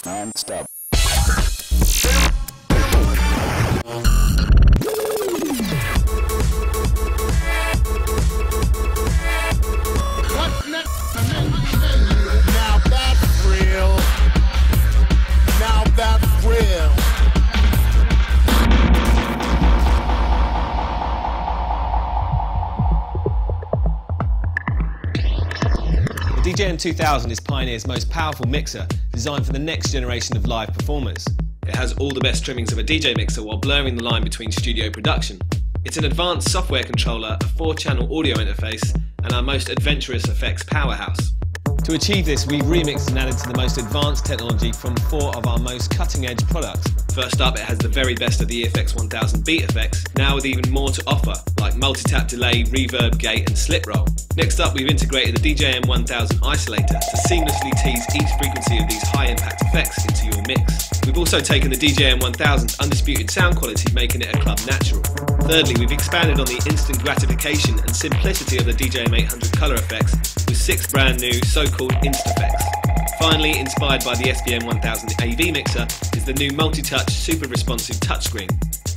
non-stop. What's next? Now that's real. Now that's real. The DJM-2000 is Pioneer's most powerful mixer, designed for the next generation of live performers. It has all the best trimmings of a DJ mixer while blurring the line between studio production. It's an advanced software controller, a 4-channel audio interface, and our most adventurous effects powerhouse. To achieve this, we've remixed and added to the most advanced technology from 4 of our most cutting-edge products. First up, it has the very best of the EFX-1000 beat effects, now with even more to offer, like multi-tap delay, reverb, gate and slip roll. Next up, we've integrated the DJM-2000 isolator to seamlessly tease each frequency of these high-impact effects into your mix. We've also taken the DJM-1000's undisputed sound quality, making it a club natural. Thirdly, we've expanded on the instant gratification and simplicity of the DJM-800 color effects with 6 brand new so-called Insta-effects. Finally, inspired by the SPM-1000 AV mixer, is the new multi-touch super responsive touchscreen.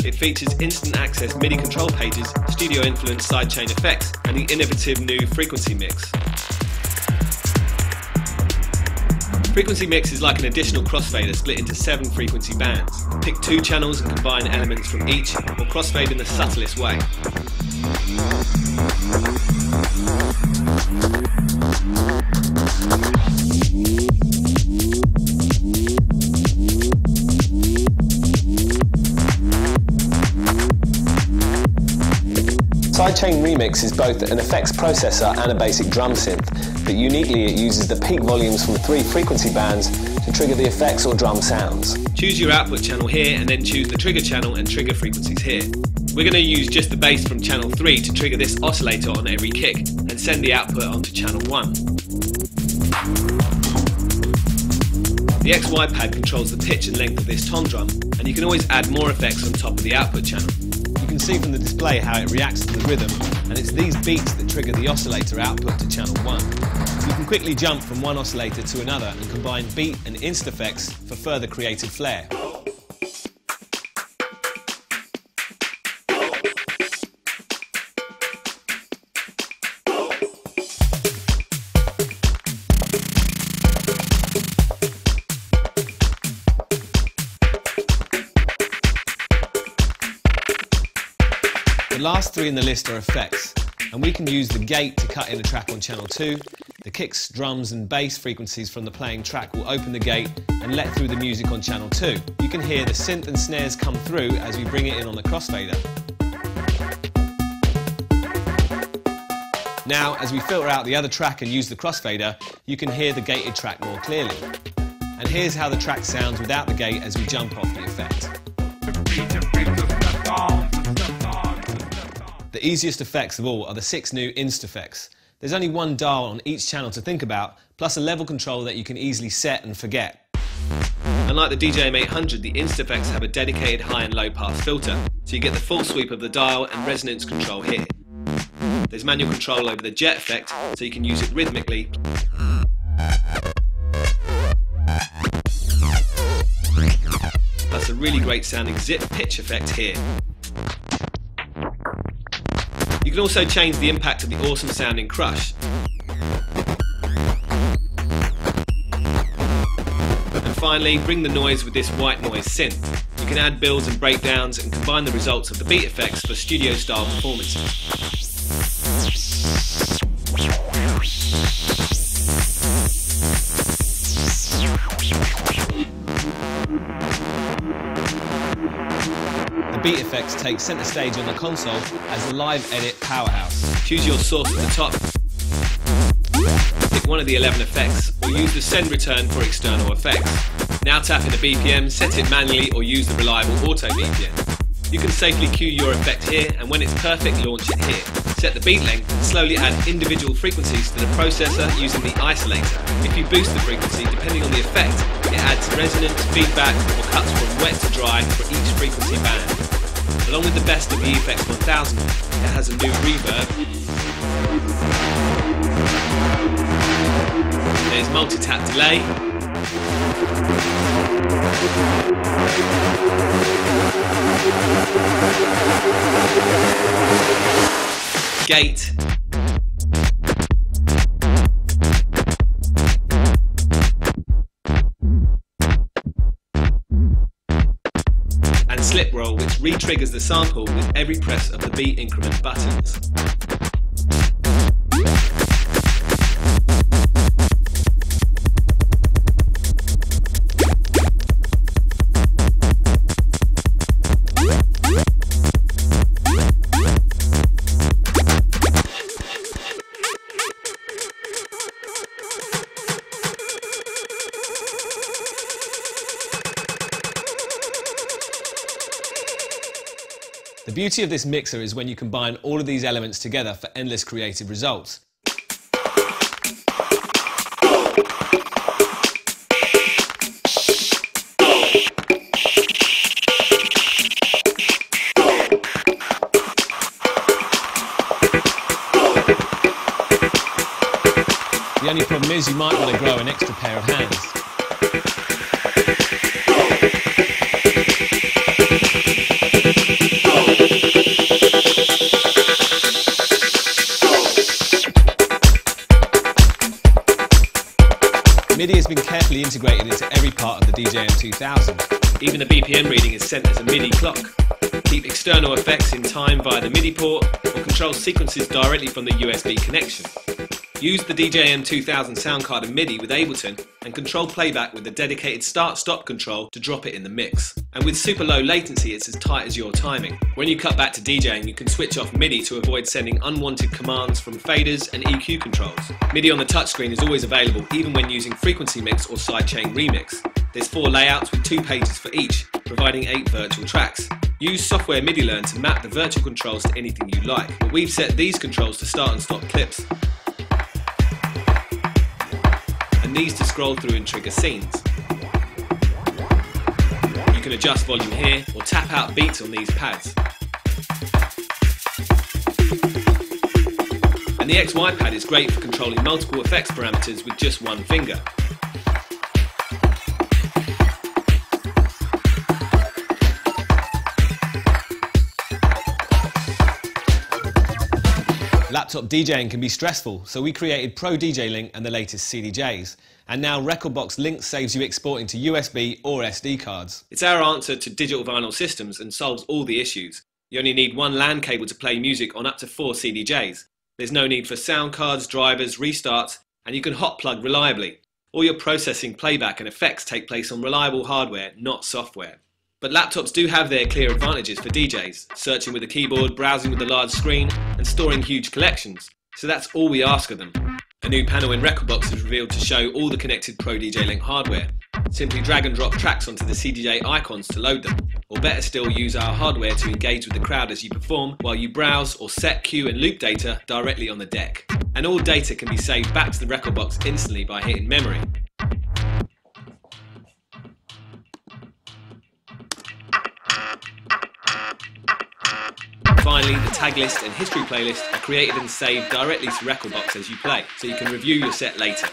It features instant access MIDI control pages, studio influence sidechain effects, and the innovative new frequency mix. Frequency mix is like an additional crossfader split into 7 frequency bands. Pick 2 channels and combine elements from each, or crossfade in the subtlest way. Sidechain Remix is both an effects processor and a basic drum synth, but uniquely it uses the peak volumes from 3 frequency bands to trigger the effects or drum sounds. Choose your output channel here and then choose the trigger channel and trigger frequencies here. We're going to use just the bass from channel 3 to trigger this oscillator on every kick and send the output onto channel 1. The XY pad controls the pitch and length of this tom drum, and you can always add more effects on top of the output channel. You can see from the display how it reacts to the rhythm, and it's these beats that trigger the oscillator output to channel 1. You can quickly jump from one oscillator to another and combine beat and insta effects for further creative flair. The last 3 in the list are effects, and we can use the gate to cut in a track on channel 2. The kicks, drums and bass frequencies from the playing track will open the gate and let through the music on channel 2. You can hear the synth and snares come through as we bring it in on the crossfader. Now, as we filter out the other track and use the crossfader, you can hear the gated track more clearly. And here's how the track sounds without the gate as we jump off the effect. The easiest effects of all are the 6 new Insta effects. There's only 1 dial on each channel to think about, plus a level control that you can easily set and forget. Unlike the DJM-800, the Insta effects have a dedicated high and low pass filter, so you get the full sweep of the dial and resonance control here. There's manual control over the jet effect, so you can use it rhythmically. Plus a really great sounding zip pitch effect here. You can also change the impact of the awesome sounding crush. And finally, bring the noise with this white noise synth. You can add builds and breakdowns and combine the results of the beat effects for studio style performances. The beat effects take centre stage on the console as the live edit powerhouse. Choose your source at the top, pick one of the 11 effects, or use the send return for external effects. Now tap into BPM, set it manually or use the reliable auto BPM. You can safely cue your effect here, and when it's perfect, launch it here. Set the beat length and slowly add individual frequencies to the processor using the isolator. If you boost the frequency, depending on the effect, it adds resonance, feedback, or cuts from wet to dry for each frequency band. Along with the best of the EFX-1000, it has a new reverb. There's multi-tap delay. Gate, and slip roll, which re-triggers the sample with every press of the beat increment buttons. The beauty of this mixer is when you combine all of these elements together for endless creative results. The only problem is you might want to grow an extra pair of hands. MIDI has been carefully integrated into every part of the DJM-2000. Even the BPM reading is sent as a MIDI clock. Keep external effects in time via the MIDI port or control sequences directly from the USB connection. Use the DJM-2000 sound card in MIDI with Ableton and control playback with the dedicated start-stop control to drop it in the mix. And with super low latency, it's as tight as your timing. When you cut back to DJing, you can switch off MIDI to avoid sending unwanted commands from faders and EQ controls. MIDI on the touchscreen is always available, even when using frequency mix or sidechain remix. There's 4 layouts with 2 pages for each, providing 8 virtual tracks. Use software MIDI Learn to map the virtual controls to anything you like, but we've set these controls to start and stop clips, and these to scroll through and trigger scenes. You can adjust volume here or tap out beats on these pads. And the XY pad is great for controlling multiple effects parameters with just one finger. Laptop DJing can be stressful, so we created Pro DJ Link and the latest CDJs. And now Rekordbox Link saves you exporting to USB or SD cards. It's our answer to digital vinyl systems and solves all the issues. You only need one LAN cable to play music on up to 4 CDJs. There's no need for sound cards, drivers, restarts, and you can hot plug reliably. All your processing, playback and effects take place on reliable hardware, not software. But laptops do have their clear advantages for DJs, searching with a keyboard, browsing with a large screen, and storing huge collections. So that's all we ask of them. A new panel in Rekordbox is revealed to show all the connected Pro DJ Link hardware. Simply drag and drop tracks onto the CDJ icons to load them, or better still, use our hardware to engage with the crowd as you perform, while you browse or set, cue and loop data directly on the deck. And all data can be saved back to the Rekordbox instantly by hitting memory. Finally, the tag list and history playlist are created and saved directly to Rekordbox as you play, so you can review your set later.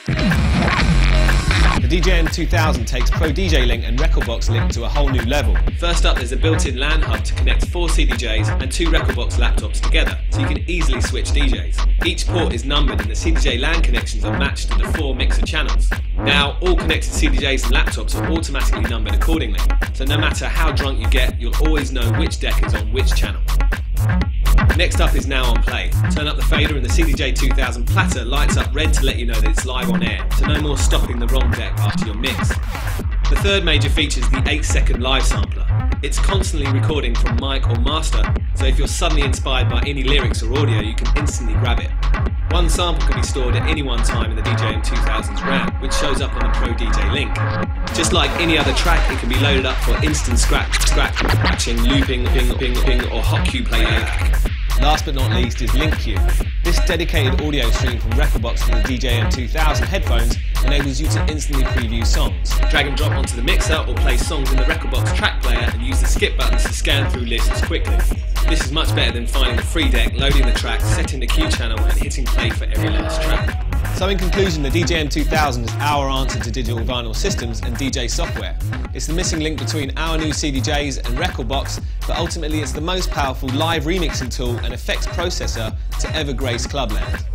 The DJM-2000 takes Pro DJ Link and Rekordbox Link to a whole new level. First up, there's a built-in LAN hub to connect 4 CDJs and 2 Rekordbox laptops together, so you can easily switch DJs. Each port is numbered and the CDJ LAN connections are matched to the 4 mixer channels. Now, all connected CDJs and laptops are automatically numbered accordingly, so no matter how drunk you get, you'll always know which deck is on which channel. Next up is Now on Play. Turn up the fader and the CDJ-2000 platter lights up red to let you know that it's live on air, so no more stopping the wrong deck after your mix. The third major feature is the 8-second live sampler. It's constantly recording from mic or master, so if you're suddenly inspired by any lyrics or audio, you can instantly grab it. One sample can be stored at any one time in the DJM-2000's RAM, which shows up on the Pro DJ Link. Just like any other track, it can be loaded up for instant scratching, looping, ping, or hot cue playback. Last but not least is Link Queue. This dedicated audio stream from Rekordbox to the DJM-2000 headphones enables you to instantly preview songs. Drag and drop onto the mixer or play songs in the Rekordbox track player and use the skip buttons to scan through lists quickly. This is much better than finding the free deck, loading the track, setting the cue channel and hitting play for every last track. So in conclusion, the DJM-2000 is our answer to digital vinyl systems and DJ software. It's the missing link between our new CDJs and record box, but ultimately it's the most powerful live remixing tool and effects processor to ever grace Clubland.